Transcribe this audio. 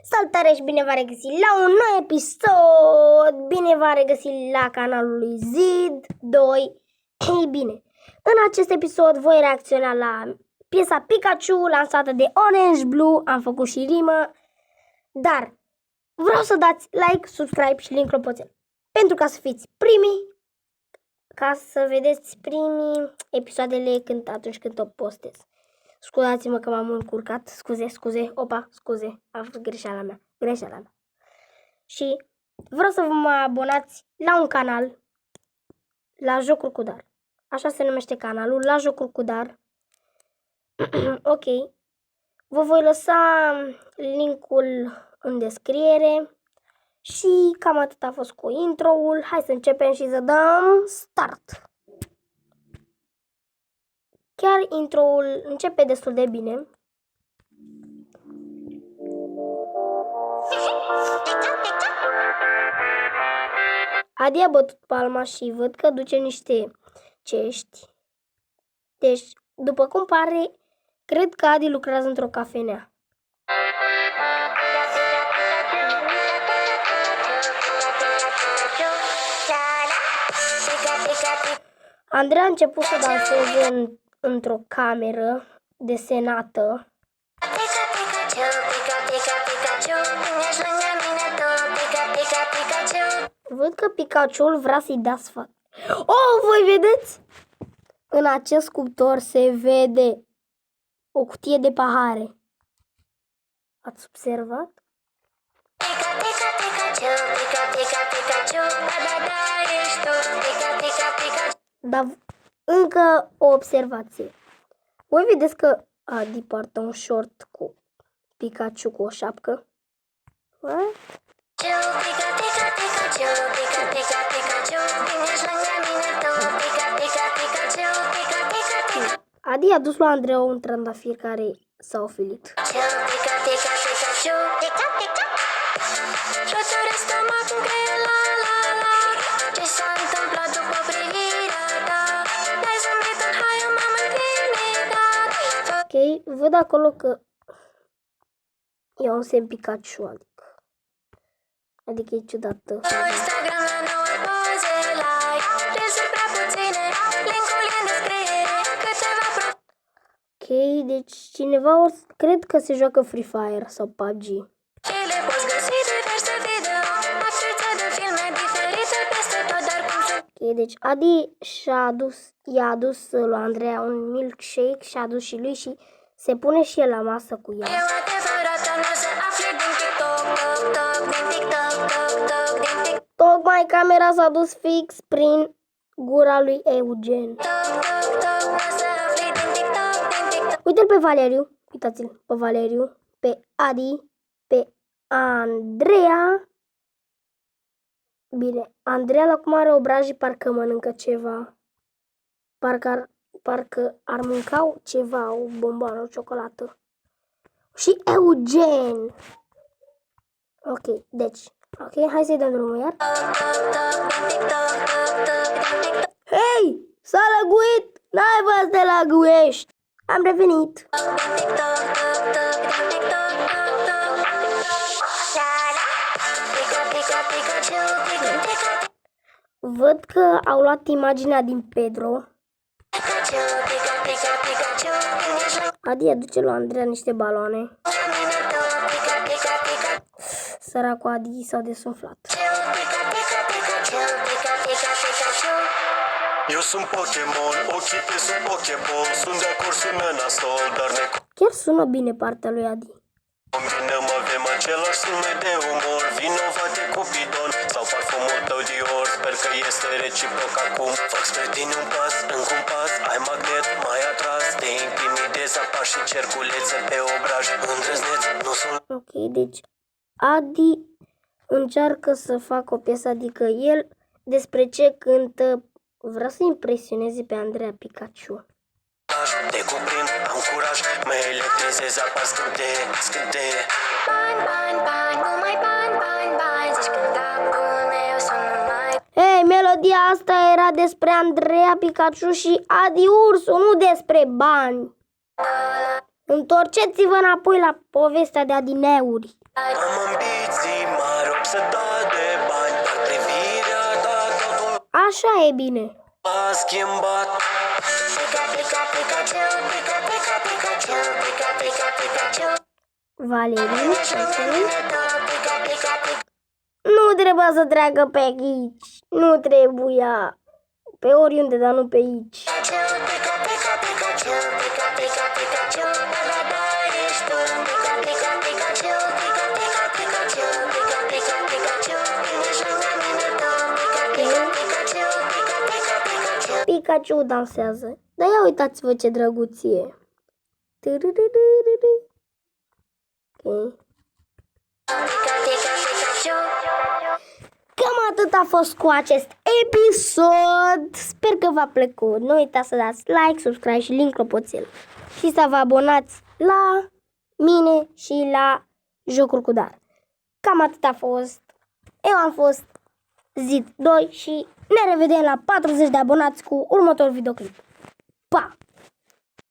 Salutare și bine v-am regăsit la un nou episod! Bine v-am regăsit la canalul lui Zid2. Ei bine, în acest episod voi reacționa la piesa Pikachu lansată de Orange Blue. Am făcut și rimă, dar vreau să dați like, subscribe și link clopoțel pentru ca să fiți primii, ca să vedeți primii episoadele atunci când o postez. Scuzați-mă că m-am încurcat, scuze, a fost greșeala mea. Și vreau să vă mai abonați la un canal, la Jocuri cu Dar. Așa se numește canalul, la Jocuri cu Dar. Ok. Vă voi lăsa linkul în descriere. Și cam atât a fost cu intro-ul. Hai să începem și să dăm start. Chiar intro-ul începe destul de bine. Adi a bătut palma și văd că duce niște cești. Deci, după cum pare, cred că Adi lucrează într-o cafenea. Andrei a început să danseze într-o cameră desenată. Văd că Pikachu vrea să-i dea sfat. Oh, voi vedeți? În acest cuptor se vede o cutie de pahare. Ați observat? Dar încă o observație. Voi vedeți că Adi poartă un short cu Pikachu cu o șapcă? Adi a dus la Andrei un trandafir care s-a ofilit. Ok, văd acolo că e un semn Pikachu, adică e ciudată. Ok, deci cineva cred că se joacă Free Fire sau PUBG. Ok, deci Adi i-a adus lui Andreea un milkshake și a adus și lui și se pune și el la masă cu ea. Tocmai camera s-a dus fix prin gura lui Eugen. Uite-l pe Valeriu, uitați-l pe Valeriu, pe Adi, pe Andreea. Bine, Andreea acum are obrajii, parcă mănâncă ceva. Parcă ar mânca ceva, o bomboană, o ciocolată. Și Eugen. Ok, deci, ok, hai să-i dăm drumul iar. Hei, s-a lăguit! N-ai vă să te lăguiești! Am revenit! Văd că au luat imaginea din Pedro. Adi aduce lui Andreea niște baloane. Săracul Adi s-a desumflat. Eu sunt Pokémon, ochii pe sunt Pokéball. Sunt de acord, sună nasol, dar ne Chiar sună bine partea lui Adi. combinăm, avem același sunet de umor. Vinovate Cupidon sau parfumul tău Dior. Sper că este reciproc acum. Fac spre tine un pas, încă un pas. Ai magnet, mai atras. Te intimidez, apar și cerculețe pe obraj. Îndrăzneț, nu sunt. Ok, deci Adi încearcă să facă o piesă, adică el despre ce cântă, vrea să impresioneze pe Andreea Pikachu. Te cuprind, am curaj, mă electrizez, apar scânte. Bani, numai bani, zici cântacul meu sună mai. Hei, melodia asta era despre Andreea Pikachu și Adi Ursu, nu despre bani. Întorceți-vă înapoi la povestea de adineuri. Am ambiții mari, ob să dau de bani, dar privirea ta totul Așa e bine. a schimbat. Pica, pica, Pikachu, pica, pica, Pikachu, pica, pica, Pikachu. Valerii, Pica, pica, pica. nu trebuia să treacă pe aici. Nu trebuia. Pe oriunde, dar nu pe aici. Pica, pica, Pikachu, pica, pica, Pikachu. Da, da, ești tu. Pica, pica, Pikachu, pica, pica, Pikachu, pica, pica, Pikachu. Vine și lângă mine tu. Pica, pica, Pikachu, pica, pica, Pikachu. Pikachu dansează. Dar ia uitați-vă ce drăguție. Târârârârârâ. Ok. Pica, pica, Pikachu. Cam atât a fost cu acest episod. Sper că v-a plăcut. Nu uitați să dați like, subscribe și link clopoțel. Și să vă abonați la mine și la Jocuri cu Dar. Cam atât a fost. Eu am fost Zid 2 și ne revedem la 40 de abonați cu următorul videoclip. Pa!